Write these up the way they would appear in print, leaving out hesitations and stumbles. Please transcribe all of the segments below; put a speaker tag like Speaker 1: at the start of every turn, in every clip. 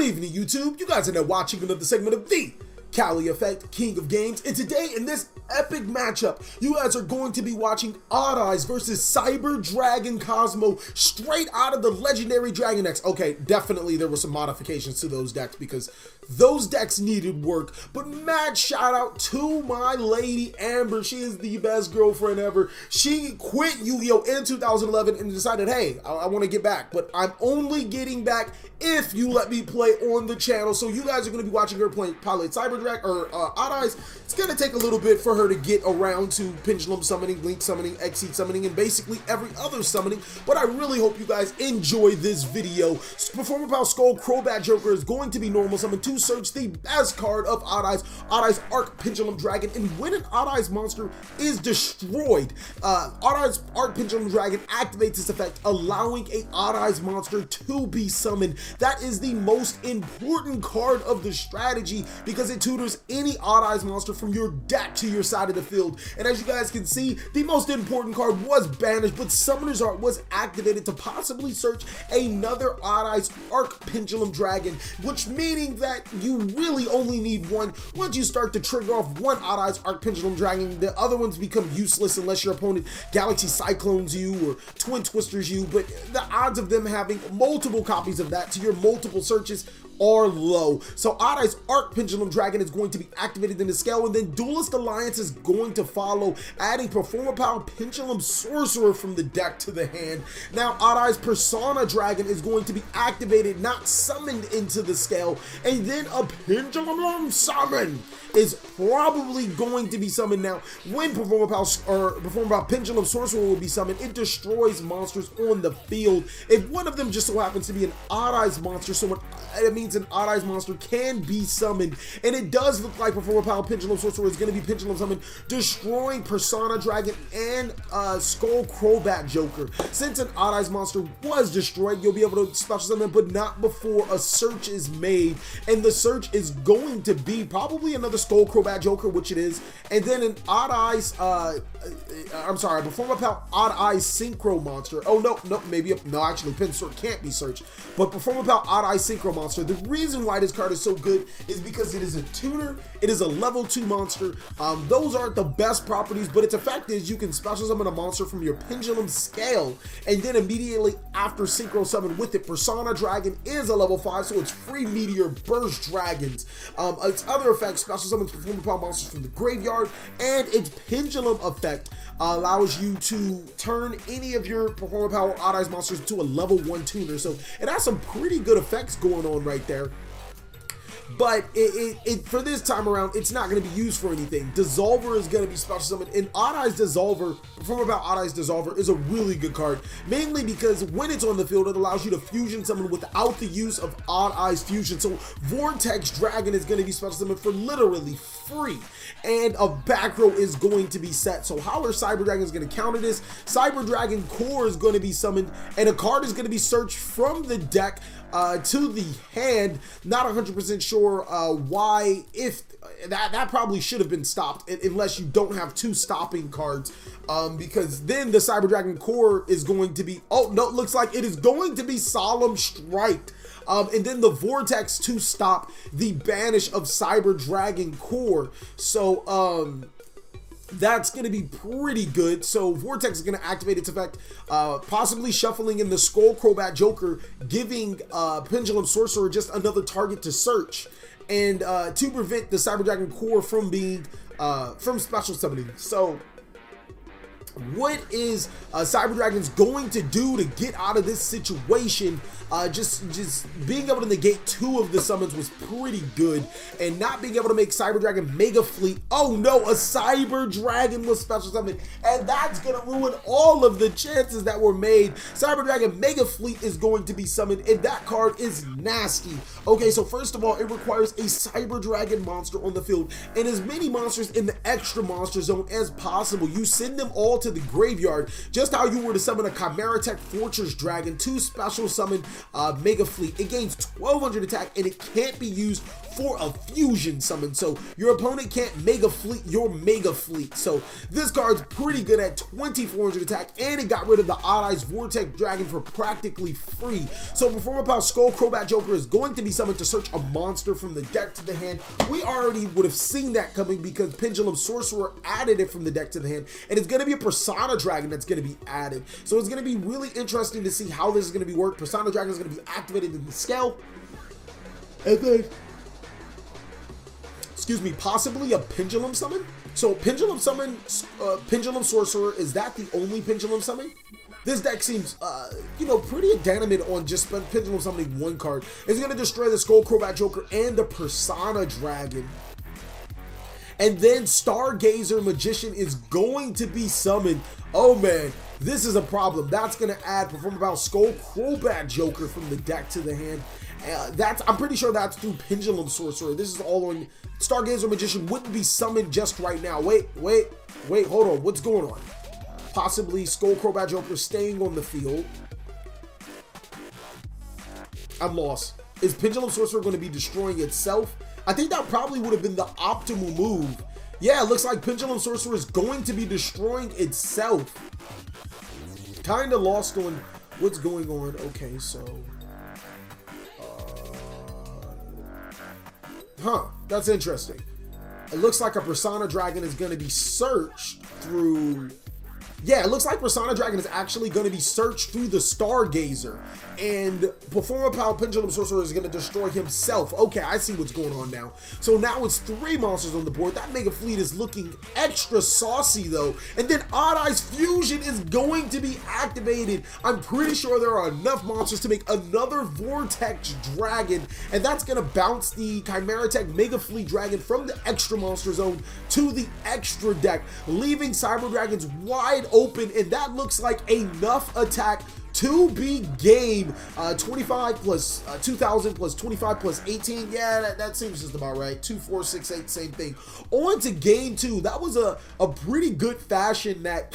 Speaker 1: Good evening, YouTube. You guys are now watching another segment of TheCaliEffect, King of Games, and today in this epic matchup, you guys are going to be watching Odd Eyes versus Cyber Dragon Kozmo straight out of the legendary Dragon decks. Okay, definitely there were some modifications to those decks because those decks needed work, but mad shout out to my lady Amber. She is the best girlfriend ever. She quit Yu-Gi-Oh! In 2011 and decided, hey, I want to get back, but I'm only getting back if you let me play on the channel. So you guys are going to be watching her play Pilot Cyber Dragon or Odd Eyes. It's going to take a little bit for her to get around to Pendulum Summoning, Link Summoning, Exceed Summoning, and basically every other summoning, but I really hope you guys enjoy this video. Performer Power Skull Crobat Joker is going to be normal summon to search the best card of Odd Eyes Arc Pendulum Dragon, and when an Odd Eyes monster is destroyed, Odd Eyes Arc Pendulum Dragon activates this effect, allowing a Odd Eyes monster to be summoned. That is the most important card of the strategy because it tutors any Odd Eyes monster from your deck to your side of the field. And as you guys can see, the most important card was banished, but Summoner's Art was activated to possibly search another Odd Eyes Arc Pendulum Dragon, which meaning that you really only need one. Once you start to trigger off one Odd Eyes Arc Pendulum Dragon, the other ones become useless unless your opponent Galaxy Cyclones you or Twin Twisters you, but the odds of them having multiple copies of that to your multiple searches are low. So Odd Eyes Arc Pendulum Dragon is going to be activated in the scale, and then Duelist Alliance is going to follow, adding Performer Power Pendulum Sorcerer from the deck to the hand. Now Odd Eyes Persona Dragon is going to be activated, not summoned into the scale, and then a Pendulum Summon is probably going to be summoned. Now when Performer Power Pendulum Sorcerer will be summoned, it destroys monsters on the field. If one of them just so happens to be an Odd Eyes monster, so it means an Odd Eyes monster can be summoned, and it does look like Performer Power Pendulum Sorcerer is going to be Pendulum Summoned, destroying Persona Dragon and Skull Crobat Joker. Since an Odd Eyes monster was destroyed, you'll be able to special summon, but not before a search is made, and the search is going to be probably another Skull Crobat Joker, which it is, and then an Odd Eyes, Performer Power Odd Eyes Synchro monster. Oh no, actually Pensort can't be searched, but Performer Power Odd Eyes Synchro monster. The reason why this card is so good is because it is a tuner, it is a level 2 monster. Those aren't the best properties, but its effect is you can special summon a monster from your Pendulum scale, and then immediately after synchro summon with it. Persona Dragon is a level 5, so it's free Meteor Burst Dragons. Its other effects, special summons Performer Power monsters from the graveyard, and its Pendulum effect allows you to turn any of your Performer Power Odd Eyes monsters into a level 1 tuner. So it has some pretty good effects going on right there. But for this time around, it's not going to be used for anything. Dissolver is going to be special summoned, and Odd Eyes Dissolver, Performer Power Odd Eyes Dissolver, is a really good card, mainly because when it's on the field, it allows you to fusion summon without the use of Odd Eyes Fusion. So Vortex Dragon is going to be special summoned for literally free, and a back row is going to be set. So Howler Cyber Dragon is going to counter this. Cyber Dragon Core is going to be summoned, and a card is going to be searched from the deck to the hand. Not 100% sure why. If that probably should have been stopped unless you don't have 2 stopping cards, because then the Cyber Dragon Core is going to be, oh no, it looks like it is going to be Solemn Strike. And then the Vortex to stop the banish of Cyber Dragon Core. So that's going to be pretty good. So Vortex is going to activate its effect, possibly shuffling in the Skull Crobat Joker, giving Pendulum Sorcerer just another target to search, and to prevent the Cyber Dragon Core from being from special summoning. So what is Cyber Dragon's going to do to get out of this situation? Just being able to negate 2 of the summons was pretty good, and not being able to make Cyber Dragon Mega Fleet. Oh no, a Cyber Dragon was special summoned, and that's gonna ruin all of the chances that were made. Cyber Dragon Mega Fleet is going to be summoned, and that card is nasty. Okay, so first of all, it requires a Cyber Dragon monster on the field, and as many monsters in the extra monster zone as possible. You send them all to the graveyard, just how you were to summon a Chimera Tech Fortress Dragon to special summon Mega Fleet. It gains 1200 attack and it can't be used for a fusion summon, so your opponent can't Mega Fleet your Mega Fleet. So this card's pretty good at 2400 attack, and it got rid of the Odd Eyes Vortex Dragon for practically free. So Performer Power Skull Crobat Joker is going to be summoned to search a monster from the deck to the hand. We already would have seen that coming because Pendulum Sorcerer added it from the deck to the hand, and it's going to be a Persona Dragon that's going to be added. So it's going to be really interesting to see how this is going to be worked. Persona Dragon is going to be activated in the scale, and then possibly a Pendulum Summon. So Pendulum Summon, Pendulum Sorcerer, is that the only Pendulum Summon? This deck seems, you know, pretty adamant on just Pendulum Summoning one card. It's going to destroy the Skull Crobat Joker and the Persona Dragon. And then Stargazer Magician is going to be summoned. Oh man, this is a problem. That's going to add Performer Power Skull Crobat Joker from the deck to the hand. I'm pretty sure that's through Pendulum Sorcerer. This is all on Stargazer Magician. Wouldn't be summoned just right now. Wait, hold on. What's going on? Possibly Skull Crobat Joker staying on the field. I'm lost. Is Pendulum Sorcerer going to be destroying itself? I think that probably would have been the optimal move. Yeah, it looks like Pendulum Sorcerer is going to be destroying itself. Kind of lost on what's going on. Okay, so that's interesting. It looks like a Persona Dragon is going to be searched through... Yeah, it looks like Persona Dragon is actually going to be searched through the Stargazer, and Performer Power Pendulum Sorcerer is going to destroy himself. Okay, I see what's going on now. So now it's 3 monsters on the board. That Mega Fleet is looking extra saucy though, and then Odd Eyes Fusion is going to be activated. I'm pretty sure there are enough monsters to make another Vortex Dragon, and that's going to bounce the Chimera Tech Mega Fleet Dragon from the extra monster zone to the extra deck, leaving Cyber Dragons wide open, and that looks like enough attack to be game. 25 plus 2000 plus 25 plus 18. Yeah, that seems just about right. 2, 4, 6, 8, same thing. On to game 2. That was a pretty good fashion that...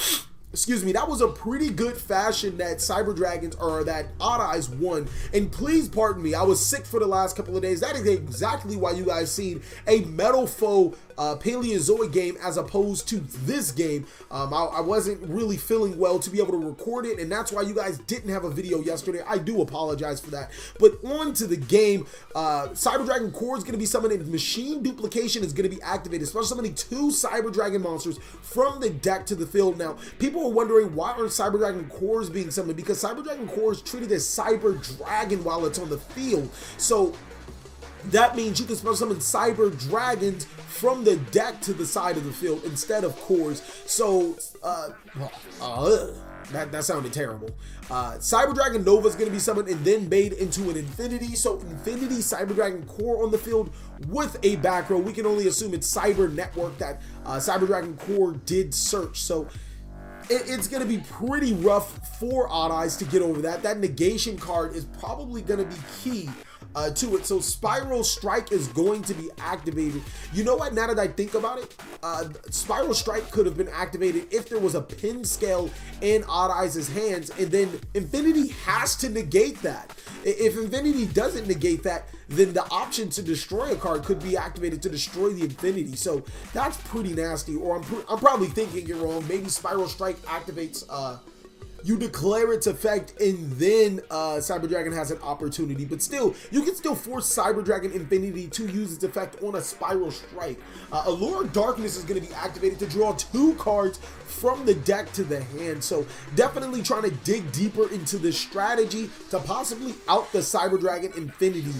Speaker 1: Excuse me, that was a pretty good fashion that Cyber Dragons, or that Odd Eyes, won. And please pardon me, I was sick for the last couple of days. That is exactly why you guys seen a Metal Foe Paleozoic game as opposed to this game. I wasn't really feeling well to be able to record it, and that's why you guys didn't have a video yesterday. I do apologize for that. But on to the game. Cyber Dragon Core is going to be summoned, and Machine Duplication is going to be activated, special summoning 2 Cyber Dragon monsters from the deck to the field. Now, people are wondering why aren't Cyber Dragon Cores being summoned, because Cyber Dragon Core is treated as Cyber Dragon while it's on the field. So that means you can special summon Cyber Dragons from the deck to the side of the field instead of cores. So that sounded terrible. Cyber Dragon Nova is going to be summoned and then made into an Infinity. So Infinity Cyber Dragon Core on the field with a back row. We can only assume it's Cyber Network that Cyber Dragon Core did search. So it's going to be pretty rough for Odd Eyes to get over that. That negation card is probably going to be key to it. So Spiral Strike is going to be activated. You know what, now that I think about it, Spiral Strike could have been activated if there was a pin scale in Odd Eyes' hands, and then Infinity has to negate that. If Infinity doesn't negate that, then the option to destroy a card could be activated to destroy the Infinity. So that's pretty nasty, or I'm probably thinking it wrong. Maybe Spiral Strike activates, you declare its effect, and then Cyber Dragon has an opportunity. But still, you can still force Cyber Dragon Infinity to use its effect on a Spiral Strike. Allure of Darkness is going to be activated to draw 2 cards from the deck to the hand. So definitely trying to dig deeper into the strategy to possibly out the Cyber Dragon Infinity.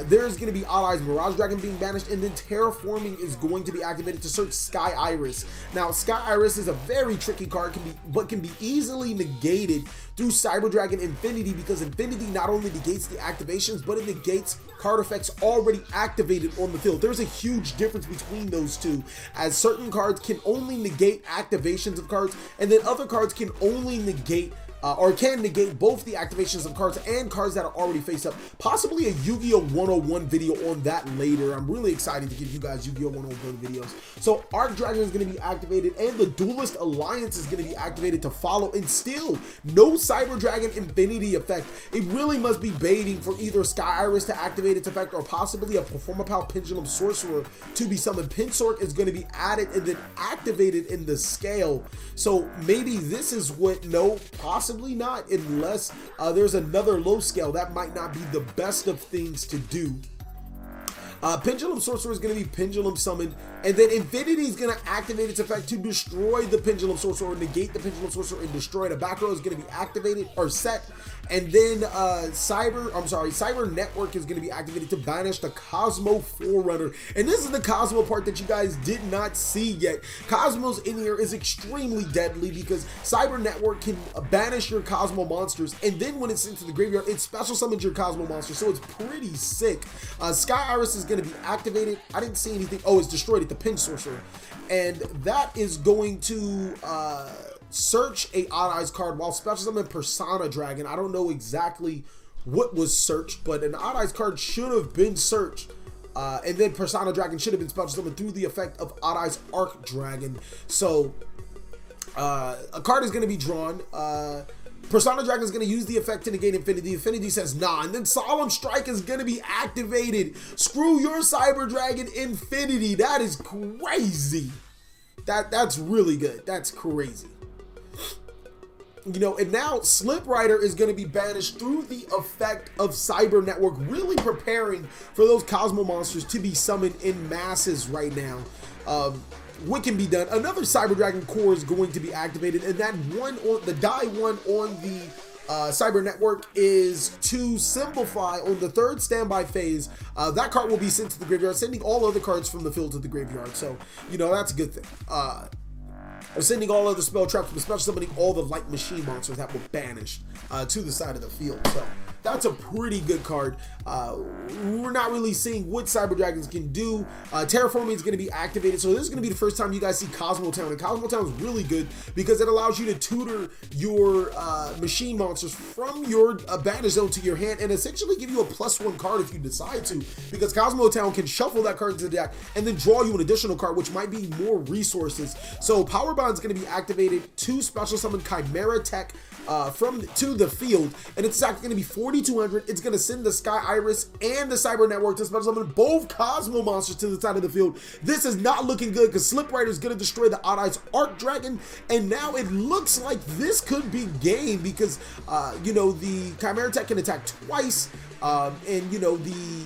Speaker 1: There's going to be Odd Eyes Mirage Dragon being banished, and then Terraforming is going to be activated to search Sky Iris. Now, Sky Iris is a very tricky card, but can be easily negated through Cyber Dragon Infinity, because Infinity not only negates the activations, but it negates card effects already activated on the field. There's a huge difference between those two, as certain cards can only negate activations of cards, and then other cards can only negate or can negate both the activations of cards and cards that are already face up. Possibly a Yu-Gi-Oh! 101 video on that later. I'm really excited to give you guys Yu-Gi-Oh! 101 videos. So Arc Dragon is going to be activated, and the Duelist Alliance is going to be activated to follow, and still no Cyber Dragon Infinity effect. It really must be baiting for either Sky Iris to activate its effect, or possibly a Performapal Pendulum Sorcerer to be summoned. Pinsork is going to be added and then activated in the scale. So maybe this is what, no, possibly not, unless there's another low scale. That might not be the best of things to do. Pendulum Sorcerer is going to be Pendulum Summoned, and then Infinity is going to activate its effect to destroy the Pendulum Sorcerer, or negate the Pendulum Sorcerer and destroy it. A back row is going to be activated or set, and then Cyber Network is going to be activated to banish the Kozmo Forerunner. And this is the Kozmo part that you guys did not see yet. Kozmo's in here is extremely deadly because Cyber Network can banish your Kozmo monsters, and then when it's into the graveyard, it special summons your Kozmo monster, so it's pretty sick. Sky Iris is going to be activated. I didn't see anything. Oh, it's destroyed at the Pin Sorcerer, and that is going to search a Odd Eyes card while special summon Persona Dragon. I don't know exactly what was searched, but an Odd Eyes card should have been searched, and then Persona Dragon should have been special summoned through the effect of Odd Eyes Arc Dragon. So a card is going to be drawn. Persona Dragon is going to use the effect to negate Infinity. Infinity says nah, and then Solemn Strike is going to be activated. Screw your Cyber Dragon Infinity. That is crazy. That's really good. That's crazy. You know, and now Slip Rider is going to be banished through the effect of Cyber Network, really preparing for those Kozmo monsters to be summoned in masses right now. What can be done? Another Cyber Dragon core is going to be activated, and that one on the die one on the Cyber Network is to simplify on the third standby phase. That card will be sent to the graveyard, sending all other cards from the field to the graveyard. So, you know, that's a good thing. Or sending all other spell traps, but special summoning all the light machine monsters that were banished to the side of the field. So that's a pretty good card. We're not really seeing what Cyber Dragons can do. Terraforming is going to be activated, so this is going to be the first time you guys see Kozmo Town, and Kozmo Town is really good because it allows you to tutor your machine monsters from your banish zone to your hand, and essentially give you a +1 card if you decide to, because Kozmo Town can shuffle that card into the deck and then draw you an additional card, which might be more resources. So Power Bond is going to be activated to special summon Chimera Tech to the field, and it's actually going to be 4,200. It's going to send the Sky Iris and the Cyber Network to special summon both Kozmo monsters to the side of the field. This is not looking good because Slip Rider is going to destroy the Odd Eyes Arc Dragon, and now it looks like this could be game because you know, the Chimera Tech can attack twice, and you know, the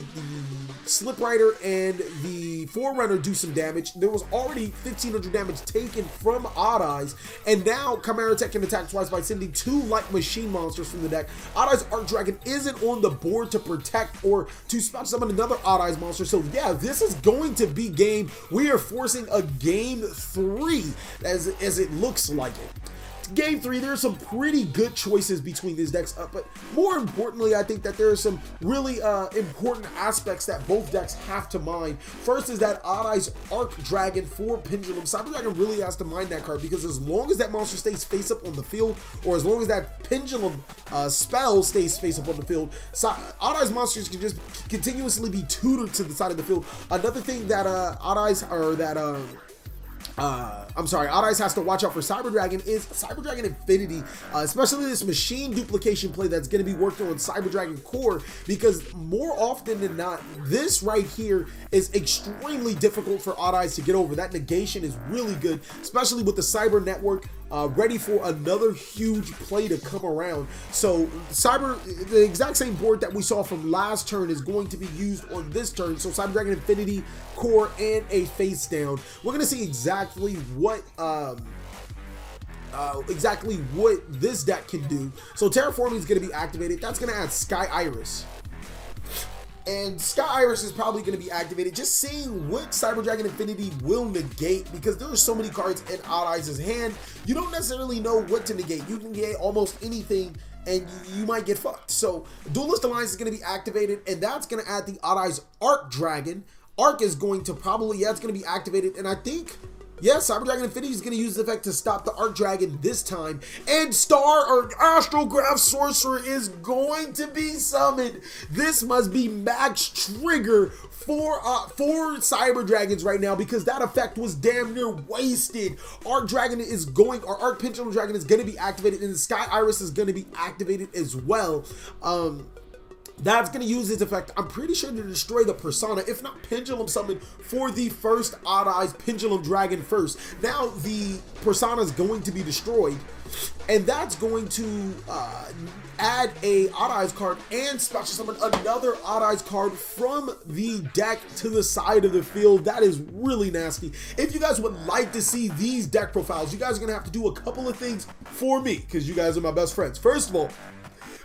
Speaker 1: Slip Rider and the Forerunner do some damage. There was already 1,500 damage taken from Odd Eyes, and now Chimera Tech can attack twice by sending 2 light machine monsters from the deck. Odd Eyes Arc Dragon isn't on the board to protect or to special summon another Odd Eyes monster, so yeah, this is going to be game. We are forcing a game 3 as it looks like it. Game 3, there's some pretty good choices between these decks, but more importantly, I think that there are some really important aspects that both decks have to mind. First is that Odd Eyes Arc Dragon for Pendulum. Cyber Dragon really has to mind that card, because as long as that monster stays face up on the field, or as long as that Pendulum spell stays face up on the field, Odd Eyes monsters can just continuously be tutored to the side of the field. Another thing that Odd Eyes has to watch out for Cyber Dragon is Cyber Dragon Infinity, especially this machine duplication play that's going to be working on Cyber Dragon Core, because more often than not, this right here is extremely difficult for Odd Eyes to get over. That negation is really good, especially with the Cyber Network ready for another huge play to come around. So the exact same board that we saw from last turn is going to be used on this turn. So Cyber Dragon Infinity, Core, and a face down. We're going to see exactly what this deck can do. So Terraforming is going to be activated. That's going to add Sky Iris. And Sky Iris is probably going to be activated. Just seeing what Cyber Dragon Infinity will negate, because there are so many cards in Odd Eyes' hand, you don't necessarily know what to negate. You can negate almost anything, and you might get fucked. So Duelist Alliance is going to be activated, and that's going to add the Odd Eyes Arc Dragon. Arc is going to probably, yeah, it's going to be activated, and I think Yeah, Cyber Dragon Infinity is going to use the effect to stop the Arc Dragon this time, and Star or Astrograph Sorcerer is going to be summoned. This must be max trigger for Cyber Dragons right now, because that effect was damn near wasted. Arc Dragon is going, or Arc Pendulum Dragon is going to be activated, and the Sky Iris is going to be activated as well. That's going to use its effect, I'm pretty sure, to destroy the Persona, if not Pendulum Summon for the first Odd Eyes Pendulum Dragon first. Now the Persona is going to be destroyed, and that's going to add a Odd Eyes card and special summon another Odd Eyes card from the deck to the side of the field. That is really nasty. If you guys would like to see these deck profiles, you guys are going to have to do a couple of things for me, because you guys are my best friends. First of all,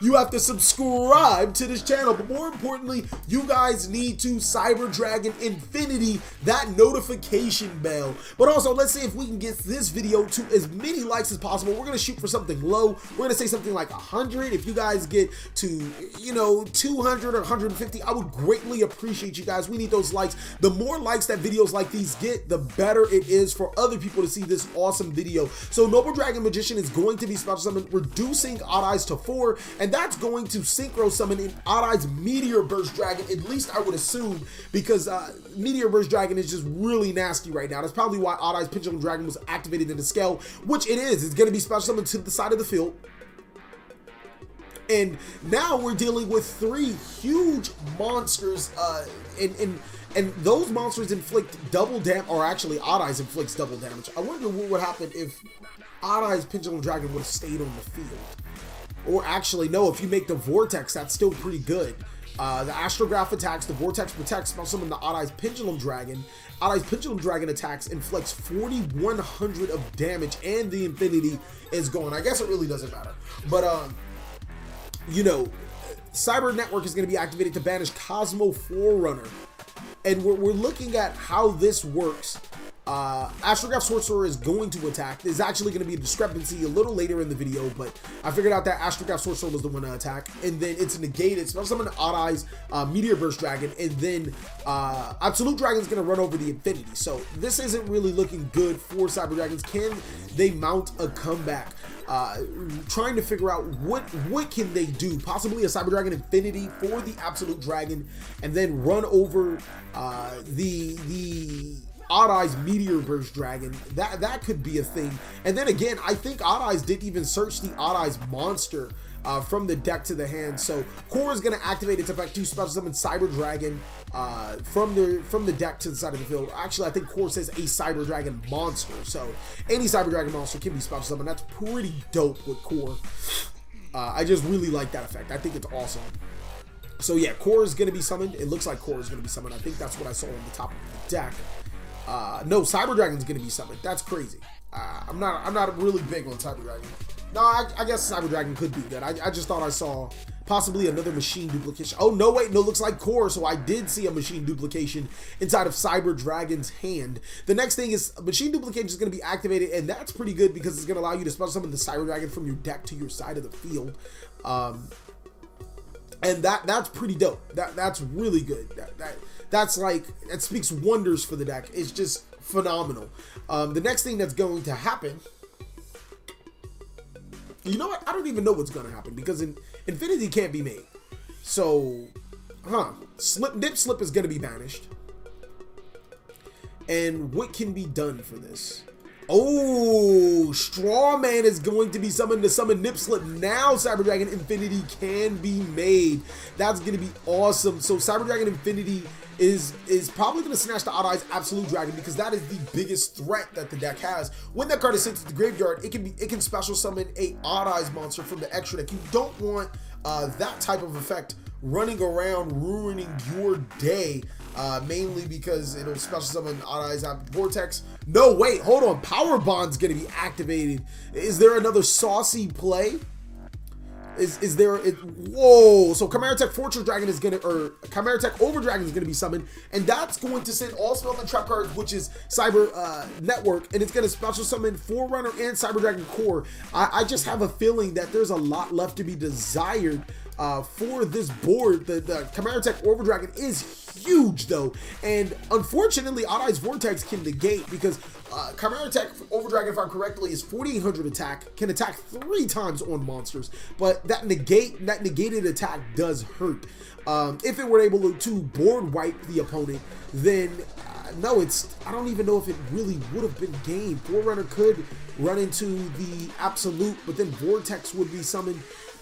Speaker 1: you have to subscribe to this channel, but more importantly, you guys need to Cyber Dragon Infinity that notification bell. But also, let's see if we can get this video to as many likes as possible. We're gonna shoot for something low. We're gonna say something like 100. If you guys get to, you know, 200 or 150, I would greatly appreciate you guys. We need those likes. The more likes that videos like these get, the better it is for other people to see this awesome video. So Noble Dragon Magician is going to be special summoned, reducing Odd Eyes to 4, and that's going to synchro summon an Odd Eyes Meteor Burst Dragon, at least I would assume, because Meteor Burst Dragon is just really nasty right now. That's probably why Odd Eyes Pendulum Dragon was activated in the scale, which it is. It's going to be special summoned to the side of the field. And now we're dealing with 3 huge monsters, and those monsters inflict double damage, or actually Odd Eyes inflicts double damage. I wonder what would happen if Odd Eyes Pendulum Dragon would have stayed on the field. Or actually, no, if you make the Vortex, that's still pretty good. The Astrograph attacks, the Vortex protects, special summon the Odd Eyes Pendulum Dragon. Odd Eyes Pendulum Dragon attacks, inflicts 4,100 of damage, and the Infinity is gone. I guess it really doesn't matter. But, you know, Cyber Network is going to be activated to banish Kozmo Forerunner. And we're looking at how this works. Astrograph Sorcerer is going to attack. There's actually going to be a discrepancy a little later in the video, but I figured out that Astrograph Sorcerer was the one to attack, and then it's negated. Special summon Odd Eyes Meteor Burst Dragon, and then Absolute Dragon is going to run over the Infinity. So this isn't really looking good for Cyber Dragons. Can they mount a comeback? Trying to figure out what can they do. Possibly a Cyber Dragon Infinity for the Absolute Dragon, and then run over the Odd Eyes Meteor Burst Dragon. That could be a thing. And then again, I think Odd Eyes didn't even search the Odd Eyes monster from the deck to the hand. So Core is going to activate its effect to special summon Cyber Dragon from the deck to the side of the field. Actually, I think Core says a Cyber Dragon monster. So any Cyber Dragon monster can be special summoned. That's pretty dope with Core. I just really like that effect. I think it's awesome. So yeah, Core is going to be summoned. It looks like Core is going to be summoned. I think that's what I saw on the top of the deck. No, Cyber Dragon's gonna be summoned. That's crazy. I'm not really big on Cyber Dragon. No, I guess Cyber Dragon could be good. I just thought I saw possibly another machine duplication. Oh no, wait, no, looks like Core. So I did see a machine duplication inside of Cyber Dragon's hand. The next thing is machine duplication is gonna be activated, and that's pretty good because it's gonna allow you to special summon the Cyber Dragon from your deck to your side of the field. And that's pretty dope. That's really good. That's like, that speaks wonders for the deck. It's just phenomenal. The next thing that's going to happen, you know what? I don't even know what's going to happen because Infinity can't be made. So, Nip Slip is going to be banished. And what can be done for this? Oh, Strawman is going to be summoned to summon Nip Slip. Now Cyber Dragon Infinity can be made. That's going to be awesome. So Cyber Dragon Infinity is probably going to snatch the Odd Eyes Absolute Dragon because that is the biggest threat that the deck has. When that card is sent to the graveyard, it can special summon a Odd Eyes monster from the extra deck. You don't want that type of effect running around ruining your day. Mainly because it'll special summon Odd Eyes Vortex. No, wait, hold on. Power Bond's gonna be activated. Is there another saucy play? Is there? Whoa! So Chimera Tech Fortress Dragon is gonna, or Chimera Tech Over Dragon is gonna be summoned, and that's going to send all spell and trap cards, which is Cyber Network, and it's gonna special summon Forerunner and Cyber Dragon Core. I just have a feeling that there's a lot left to be desired for this board. The TheCaliEffect Orbital Dragon is huge though, and unfortunately Odd Eyes Vortex can negate, because TheCaliEffect Orbital Dragon, if I'm correctly, is 4800 attack, can attack 3 times on monsters, but that negated attack does hurt. If it were able to board wipe the opponent, then no, I don't even know if it really would have been game. Forerunner could run into the Absolute, but then Vortex would be summoned.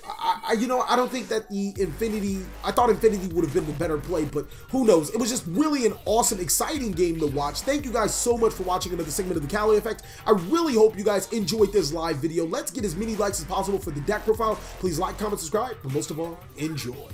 Speaker 1: I don't think that the Infinity, I thought Infinity would have been the better play, but who knows? It was just really an awesome, exciting game to watch. Thank you guys so much for watching another segment of the TheCaliEffect. I really hope you guys enjoyed this live video. Let's get as many likes as possible for the deck profile. Please like, comment, subscribe, but most of all, enjoy.